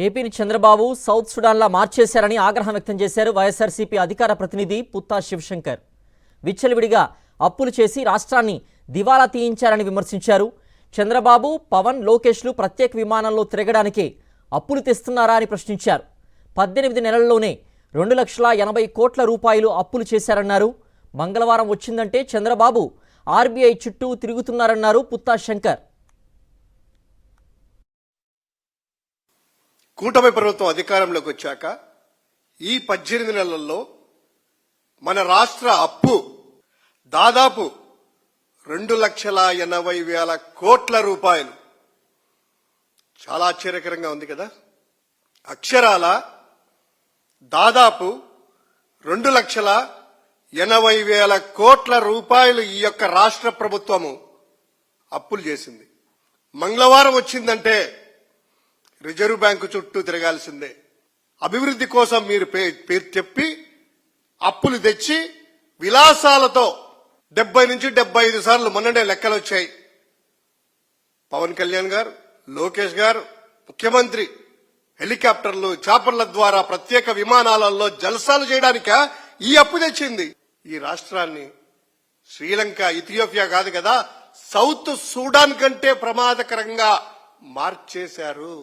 ఏపీని చంద్రబాబు సౌత్ సుడాన్లా మార్చేశారని ఆగ్రహం వ్యక్తం చేశారు వైఎస్ఆర్సీపీ అధికార ప్రతినిధి పుత్తా శివశంకర్. విచ్చలవిడిగా అప్పులు చేసి రాష్ట్రాన్ని దివాలా తీయించారని విమర్శించారు. చంద్రబాబు, పవన్, లోకేష్లు ప్రత్యేక విమానంలో తిరగడానికే అప్పులు తెస్తున్నారా అని ప్రశ్నించారు. 18 నెలల్లోనే 2,80 కోట్ల రూపాయలు అప్పులు చేశారన్నారు. మంగళవారం వచ్చిందంటే చంద్రబాబు ఆర్బీఐ చుట్టూ తిరుగుతున్నారన్నారు పుత్తా శంకర్. కూటమి ప్రభుత్వం అధికారంలోకి వచ్చాక ఈ 18 నెలల్లో మన రాష్ట్ర అప్పు దాదాపు 2,80,000 కోట్ల రూపాయలు. చాలా ఆశ్చర్యకరంగా ఉంది కదా. అక్షరాల దాదాపు 2,80,000 కోట్ల రూపాయలు ఈ యొక్క రాష్ట్ర ప్రభుత్వము అప్పులు చేసింది. మంగళవారం వచ్చిందంటే రిజర్వ్ బ్యాంకు చుట్టూ తిరగాల్సిందే. అభివృద్ధి కోసం మీరు పేరు చెప్పి అప్పులు తెచ్చి విలాసాలతో 70 నుంచి 75 సార్లు మొన్ననే లెక్కలు వచ్చాయి. పవన్ కళ్యాణ్ గారు, లోకేష్ గారు, ముఖ్యమంత్రి హెలికాప్టర్లు, చాపర్ల ద్వారా ప్రత్యేక విమానాలలో జల్సాలు చేయడానిక ఈ అప్పు తెచ్చింది. ఈ రాష్ట్రాన్ని శ్రీలంక, ఇథియోపియా కాదు కదా, సౌత్ సూడాన్ కంటే ప్రమాదకరంగా మార్చేశారు.